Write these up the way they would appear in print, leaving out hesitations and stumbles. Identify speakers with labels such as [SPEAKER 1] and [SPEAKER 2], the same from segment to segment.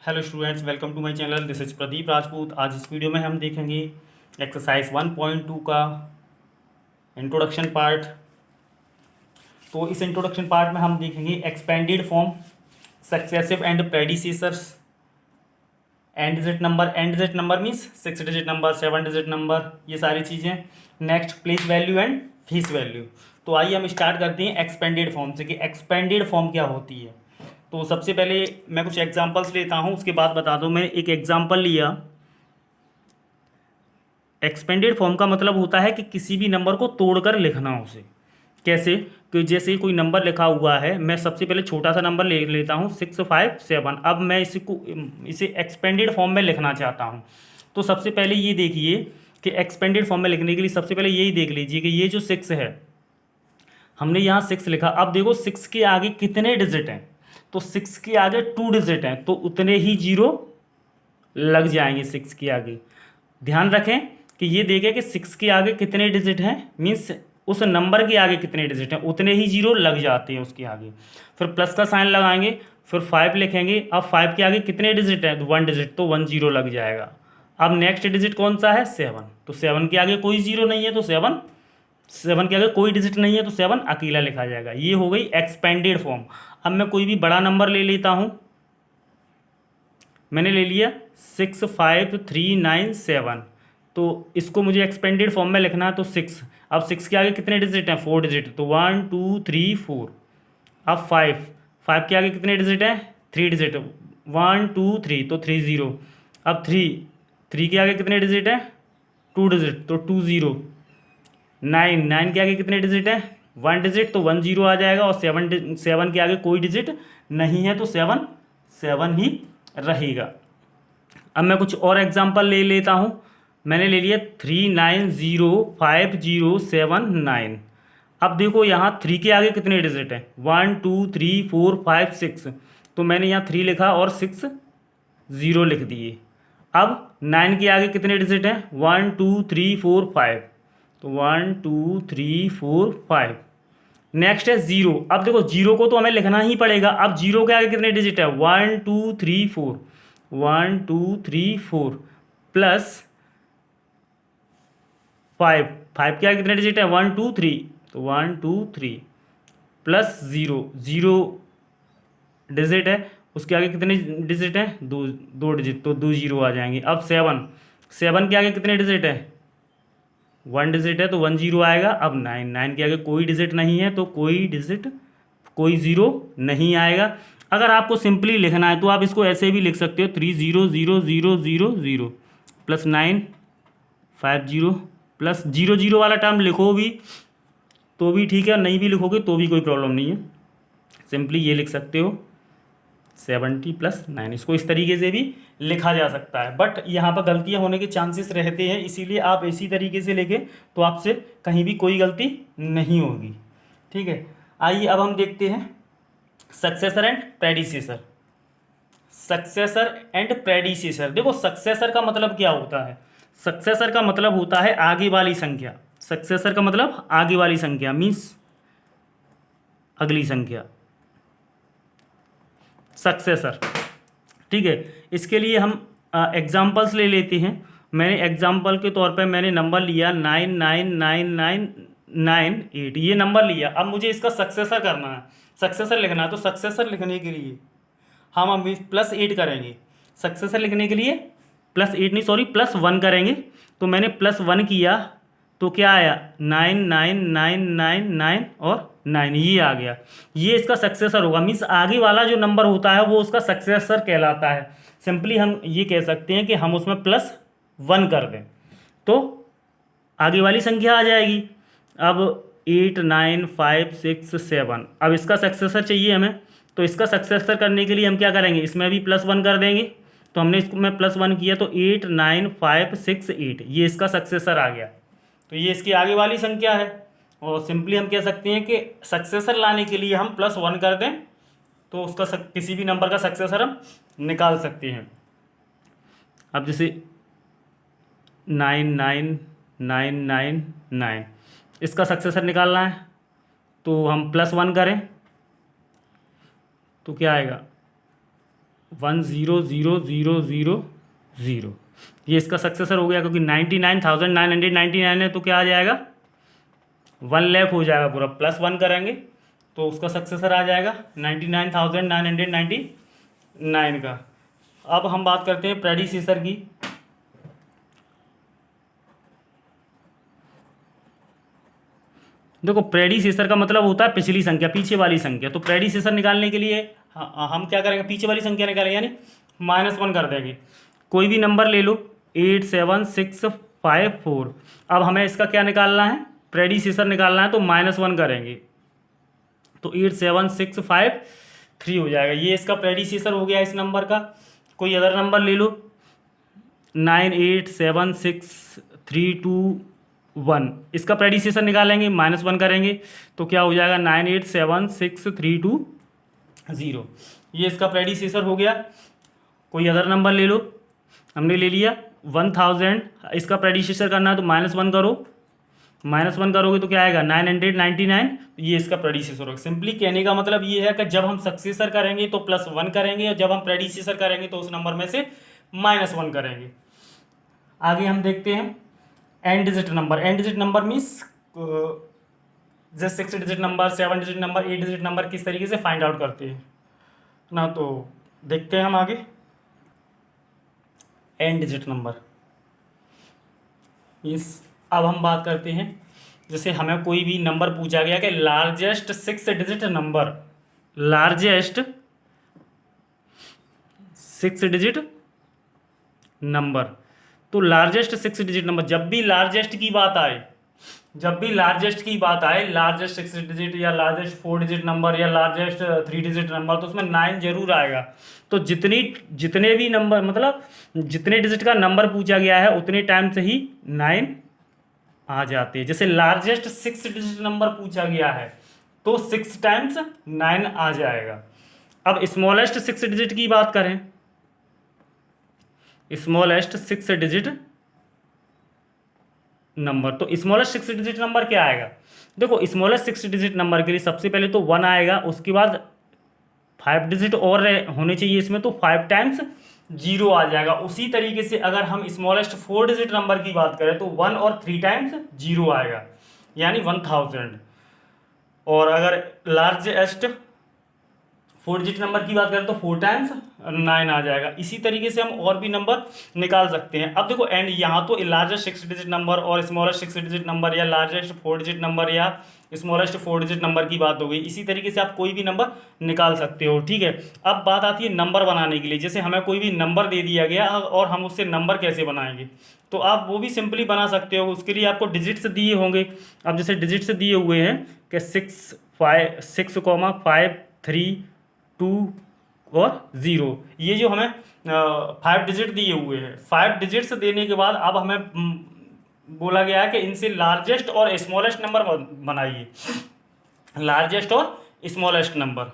[SPEAKER 1] Hello students, welcome to my channel. This is Pradeep Rajput. आज इस video में हम देखेंगे एक्सरसाइज 1.2 का इंट्रोडक्शन पार्ट। तो इस इंट्रोडक्शन पार्ट में हम देखेंगे expanded form, successive and predecessors, and digit number means 6 digit number, 7 digit number, ये सारी चीज़ें। Next place value and fees value. तो आइए हम स्टार्ट करते हैं एक्सपेंडेड फॉर्म से कि एक्सपेंडेड फॉर्म क्या होती है। तो सबसे पहले मैं कुछ एग्जांपल्स लेता हूँ, उसके बाद बता दो। मैं एक एग्जांपल लिया। एक्सपेंडेड फॉर्म का मतलब होता है कि किसी भी नंबर को तोड़कर लिखना उसे। कैसे? कि जैसे कोई नंबर लिखा हुआ है, मैं सबसे पहले छोटा सा नंबर ले लेता हूँ 657। अब मैं इसे एक्सपेंडेड फॉर्म में लिखना चाहता हूँ। तो सबसे पहले ये देखिए कि एक्सपेंडेड फॉर्म में लिखने के लिए सबसे पहले यही देख लीजिए कि ये जो 6 है, हमने यहाँ 6 लिखा। अब देखो 6 के आगे कितने डिजिट हैं, तो 6 के आगे 2 डिजिट हैं, तो उतने ही जीरो लग जाएंगे 6 के आगे। ध्यान रखें कि ये देखें कि 6 के आगे कितने डिजिट हैं, मीन्स उस नंबर के आगे कितने डिजिट हैं, उतने ही जीरो लग जाते हैं उसके आगे। फिर प्लस का साइन लगाएंगे, फिर 5 लिखेंगे। अब 5 के आगे कितने डिजिट हैं, तो 1 डिजिट, तो 1 जीरो लग जाएगा। अब नेक्स्ट डिजिट कौन सा है, 7। तो 7 के आगे कोई जीरो नहीं है, तो 7 के आगे कोई डिजिट नहीं है, तो 7 अकेला लिखा जाएगा। ये हो गई एक्सपेंडेड फॉर्म। अब मैं कोई भी बड़ा नंबर ले लेता हूँ। मैंने ले लिया 65397। तो इसको मुझे एक्सपेंडेड फॉर्म में लिखना है, तो 6। अब 6 के आगे कितने डिजिट हैं, 4 डिजिट, तो 1 2 3 4। अब 5 के आगे कितने डिजिट हैं, 3 डिजिट, 1 2 3, तो 3 जीरो। अब 3 के आगे कितने डिजिट हैं, 2 डिजिट, तो 2 जीरो। 9 के आगे कितने डिजिट हैं, 1 डिजिट, तो 1 जीरो आ जाएगा। और 7 के आगे कोई डिजिट नहीं है, तो 7 ही रहेगा। अब मैं कुछ और एग्जांपल ले लेता हूँ। मैंने ले लिया 390507 9। अब देखो यहाँ 3 के आगे कितने डिजिट हैं, 1 2 3 4 5 6, तो मैंने यहाँ 3 लिखा और 6 ज़ीरो लिख दिए। अब 9 के आगे कितने डिजिट हैं, 1 2 3 4 5, तो 1 2 3 4 5। नेक्स्ट है जीरो। अब देखो जीरो को तो हमें लिखना ही पड़ेगा। अब जीरो के आगे कितने डिजिट है, 1 2 3 4, 1 2 3 4 प्लस 5 के आगे कितने डिजिट है, 1 2 3, तो 1 2 3 प्लस जीरो डिजिट है, उसके आगे कितने डिजिट हैं, दो डिजिट, तो 2 जीरो आ जाएंगे। अब 7 के आगे कितने डिजिट है, 1 डिजिट है, तो 1 जीरो आएगा। अब 9 के आगे कोई डिजिट नहीं है, तो कोई ज़ीरो नहीं आएगा। अगर आपको सिंपली लिखना है तो आप इसको ऐसे भी लिख सकते हो, 300000 प्लस 950 प्लस 00 वाला टर्म लिखो भी तो भी ठीक है, नहीं भी लिखोगे तो भी कोई प्रॉब्लम नहीं है। सिंपली ये लिख सकते हो 70 प्लस 9। इसको इस तरीके से भी लिखा जा सकता है, बट यहाँ पर गलतियाँ होने के चांसेस रहते हैं, इसीलिए आप इसी तरीके से लिखें तो आपसे कहीं भी कोई गलती नहीं होगी। ठीक है, आइए अब हम देखते हैं successor and predecessor. Successor and predecessor. देखो सक्सेसर का मतलब क्या होता है, सक्सेसर का मतलब होता है आगे वाली संख्या। सक्सेसर का मतलब आगे वाली संख्या मीन्स अगली संख्या, सक्सेसर। ठीक है, इसके लिए हम एग्जाम्पल्स ले लेते हैं। मैंने एग्जाम्पल के तौर पे मैंने नंबर लिया 999998, ये नंबर लिया। अब मुझे इसका सक्सेसर करना है, सक्सेसर लिखना है। तो सक्सेसर लिखने के लिए हम अब +8 करेंगे। सक्सेसर लिखने के लिए +8 नहीं, सॉरी, +1 करेंगे। तो मैंने +1 किया तो क्या आया, 99999 और 9, ये आ गया। ये इसका सक्सेसर होगा, मीन्स आगे वाला जो नंबर होता है वो उसका सक्सेसर कहलाता है। सिंपली हम ये कह सकते हैं कि हम उसमें +1 कर दें तो आगे वाली संख्या आ जाएगी। अब 8 9 5 6 7, अब इसका सक्सेसर चाहिए हमें। तो इसका सक्सेसर करने के लिए हम क्या करेंगे, इसमें भी +1 कर देंगे। तो हमने इसको में +1 किया तो 8 9 5 6 8, ये इसका सक्सेसर आ गया। तो ये इसकी आगे वाली संख्या है। और सिंपली हम कह सकते हैं कि सक्सेसर लाने के लिए हम +1 कर दें तो उसका किसी भी नंबर का सक्सेसर हम निकाल सकते हैं। अब जैसे 99999, इसका सक्सेसर निकालना है तो हम +1 करें तो क्या आएगा, 1000000, ये इसका सक्सेसर हो गया, क्योंकि 99,999 है तो क्या आ जाएगा, 1,00,000 हो जाएगा पूरा, +1 करेंगे तो उसका सक्सेसर आ जाएगा 99,999 का। अब हम बात करते हैं प्रेडिसेसर की। देखो प्रेडिसेसर का मतलब होता है पिछली संख्या, पीछे वाली संख्या। तो प्रेडिसेसर निकालने के लिए हम क्या करेंगे, पीछे वाली संख्या निकालेंगे, यानी -1 कर देंगे। कोई भी नंबर ले लो, 87654। अब हमें इसका क्या निकालना है, प्रेडिसेसर निकालना है, तो -1 करेंगे तो 87653 हो जाएगा। ये इसका प्रेडिसेसर हो गया इस नंबर का। कोई अदर नंबर ले लो, 9876321, इसका प्रेडिसेसर निकालेंगे, -1 करेंगे तो क्या हो जाएगा, 9876320, ये इसका प्रेडिसेसर हो गया। कोई अदर नंबर ले लो, हमने ले लिया 1000, इसका प्रेडिसेसर करना है तो -1 करो, -1 करोगे तो क्या आएगा, 999, ये इसका प्रेडिसेसर होगा। सिंपली कहने का मतलब ये है कि जब हम सक्सेसर करेंगे तो +1 करेंगे, और जब हम प्रेडिसेसर करेंगे तो उस नंबर में से -1 करेंगे। आगे हम देखते हैं n digit number. N digit number means जैसे 6 digit number, 7 digit number, 8 digit number किस तरीके से फाइंड आउट करते हैं ना, तो देखते हैं हम आगे। एन डिजिट नंबर मीन्स, अब हम बात करते हैं, जैसे हमें कोई भी नंबर पूछा गया कि largest 6 digit number, largest 6 digit number, तो लार्जेस्ट 6 डिजिट नंबर, जब भी लार्जेस्ट की बात आए, लार्जेस्ट 6 डिजिट या लार्जेस्ट 4 डिजिट नंबर या लार्जेस्ट 3 डिजिट नंबर, तो उसमें 9 जरूर आएगा। तो जितने भी नंबर, मतलब जितने डिजिट का नंबर पूछा गया है उतने टाइम से ही 9 आ जाते हैं। जैसे लार्जेस्ट 6 डिजिट नंबर पूछा गया है तो 6 टाइम्स 9 आ जाएगा। अब स्मॉलेस्ट 6 डिजिट की बात करें, स्मॉलेस्ट 6 डिजिट नंबर, तो स्मॉलेस्ट 6 डिजिट नंबर क्या आएगा, देखो स्मॉलेस्ट 6 डिजिट नंबर के लिए सबसे पहले तो 1 आएगा, उसके बाद 5 डिजिट और होने चाहिए इसमें, तो 5 टाइम्स 0 आ जाएगा। उसी तरीके से अगर हम स्मॉलेस्ट 4 डिजिट नंबर की बात करें तो 1 और 3 टाइम्स 0 आएगा, यानी 1000। और अगर लार्जेस्ट 4 डिजिट नंबर की बात करें तो 4 टाइम्स 9 आ जाएगा। इसी तरीके से हम और भी नंबर निकाल सकते हैं। अब देखो एंड यहाँ तो लार्जेस्ट 6 डिजिट नंबर और स्मॉलेस्ट 6 डिजिट नंबर या लार्जेस्ट 4 डिजिट नंबर या स्मॉलेस्ट 4 डिजिट नंबर की बात हो गई। इसी तरीके से आप कोई भी नंबर निकाल सकते हो, ठीक है। अब बात आती है नंबर बनाने के लिए। जैसे हमें कोई भी नंबर दे दिया गया और हम उससे नंबर कैसे बनाएंगे, तो आप वो भी सिंपली बना सकते हो। उसके लिए आपको डिजिट्स दिए होंगे। अब जैसे डिजिट्स दिए हुए हैं कि 6, 5, 3, 2 और 0, ये जो हमें 5 डिजिट दिए हुए हैं। 5 डिजिट्स देने के बाद अब हमें बोला गया है कि इनसे लार्जेस्ट और स्मॉलेस्ट नंबर बनाइए, लार्जेस्ट और स्मॉलेस्ट नंबर।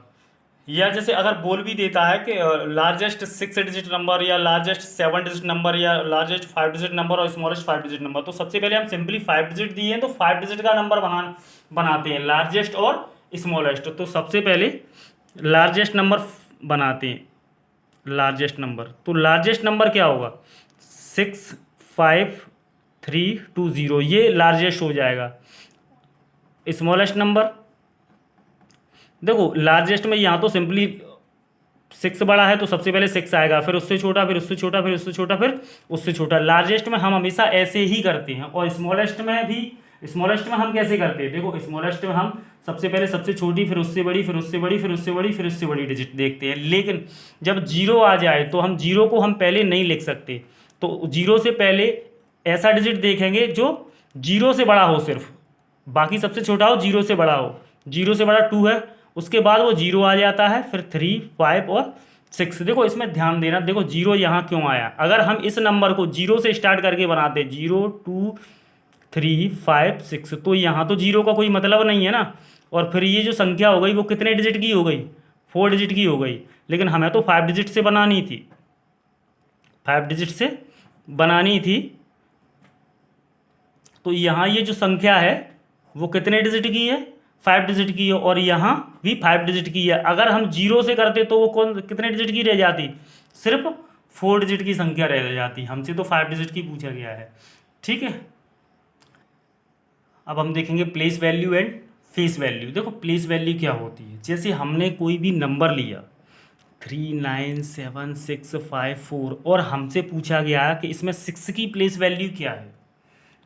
[SPEAKER 1] या जैसे अगर बोल भी देता है कि लार्जेस्ट 6 डिजिट नंबर या लार्जेस्ट 7 डिजिट नंबर या लार्जेस्ट 5 डिजिट नंबर और स्मॉलेस्ट 5 डिजिट नंबर, तो सबसे पहले हम सिंपली 5 डिजिट दिए हैं तो 5 डिजिट का नंबर बनाते हैं, लार्जेस्ट और स्मॉलेस्ट। तो सबसे पहले लार्जेस्ट नंबर बनाते हैं, लार्जेस्ट नंबर। तो लार्जेस्ट नंबर क्या होगा, 65320, ये लार्जेस्ट हो जाएगा। स्मॉलेस्ट नंबर देखो लार्जेस्ट में यहाँ तो सिंपली 6 बड़ा है तो सबसे पहले 6 आएगा, फिर उससे छोटा, फिर उससे छोटा, फिर उससे छोटा, फिर उससे छोटा। लार्जेस्ट में हम हमेशा ऐसे ही करते हैं। और स्मॉलेस्ट में हम कैसे करते हैं, देखो स्मॉलेस्ट में हम सबसे पहले सबसे छोटी, फिर उससे बड़ी, फिर उससे बड़ी, फिर उससे बड़ी, फिर उससे बड़ी डिजिट देखते हैं। लेकिन जब 0 आ जाए तो हम 0 को हम पहले नहीं लिख सकते, तो 0 से पहले ऐसा डिजिट देखेंगे जो 0 से बड़ा हो, सिर्फ बाकी सबसे छोटा हो, 0 से बड़ा हो। 0 से बड़ा 2 है, उसके बाद वो 0 आ जाता है, फिर 3, 5 और 6। देखो इसमें ध्यान देना, देखो 0 यहाँ क्यों आया। अगर हम इस नंबर को 0 से स्टार्ट करके बनाते 0, 2, 3, 5, 6, तो यहाँ तो 0 का कोई मतलब नहीं है ना। और फिर ये जो संख्या हो गई वो कितने डिजिट की हो गई, 4 डिजिट की हो गई। लेकिन हमें तो 5 डिजिट से बनानी थी, 5 डिजिट से बनानी थी। तो यहाँ ये जो संख्या है वो कितने डिजिट की है, 5 डिजिट की है, और यहाँ भी 5 डिजिट की है। अगर हम 0 से करते तो वो कितने डिजिट की रह जाती, सिर्फ 4 डिजिट की संख्या रह जाती, हमसे तो 5 डिजिट की पूछा गया है। ठीक है, अब हम देखेंगे place value and face value. देखो प्लेस वैल्यू क्या होती है, जैसे हमने कोई भी नंबर लिया 39765 और हमसे पूछा गया कि इसमें 6 की प्लेस वैल्यू क्या है,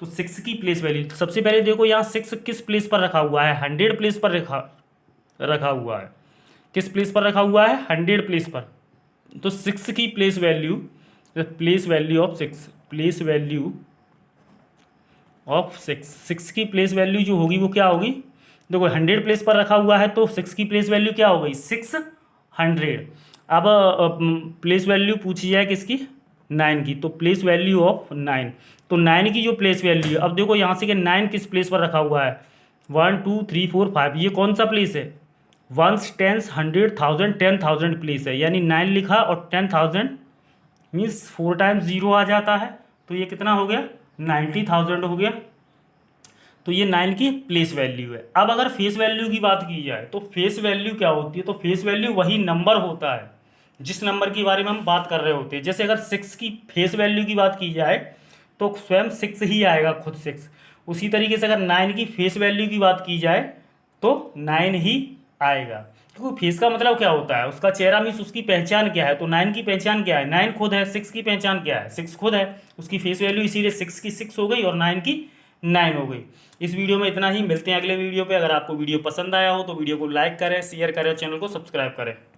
[SPEAKER 1] तो 6 की प्लेस वैल्यू सबसे पहले देखो यहाँ 6 किस प्लेस पर रखा हुआ है, 100 प्लेस पर रखा हुआ है। किस प्लेस पर रखा हुआ है, 100 प्लेस पर। तो 6 की place value of 6, place value of 6 की प्लेस वैल्यू जो होगी वो क्या होगी, देखो 100 प्लेस पर रखा हुआ है तो 6 की प्लेस वैल्यू क्या हो गई, 600। अब प्लेस वैल्यू पूछी जाए किसकी, 9 की, तो प्लेस वैल्यू ऑफ 9, तो 9 की जो प्लेस वैल्यू है, अब देखो यहाँ से कि 9 किस प्लेस पर रखा हुआ है, 1 2 3 4 5, ये कौन सा प्लेस है, 1 10 100 1000 10,000 प्लेस है, यानी 9 लिखा और 10,000 मीन्स 4 टाइम्स 0 आ जाता है, तो ये कितना हो गया, 90,000 हो गया। तो ये 9 की प्लेस वैल्यू है। अब अगर फेस वैल्यू की बात की जाए तो फेस वैल्यू क्या होती है, तो फेस वैल्यू वही नंबर होता है जिस नंबर के बारे में हम बात कर रहे होते हैं। जैसे अगर 6 की फेस वैल्यू की बात की जाए तो स्वयं 6 ही आएगा, खुद 6। उसी तरीके से अगर 9 की फेस वैल्यू की बात की जाए तो 9 ही आएगा, क्योंकि फेस का मतलब क्या होता है, उसका चेहरा मीन्स उसकी पहचान क्या है, तो 9 की पहचान क्या है, 9 खुद है, 6 की पहचान क्या है, 6 खुद है, उसकी फेस वैल्यू इसीलिए 6 की 6 हो गई और 9 की 9 हो गई। इस वीडियो में इतना ही, मिलते हैं अगले वीडियो पे। अगर आपको वीडियो पसंद आया हो तो वीडियो को लाइक करें, शेयर करें और चैनल को सब्सक्राइब करें।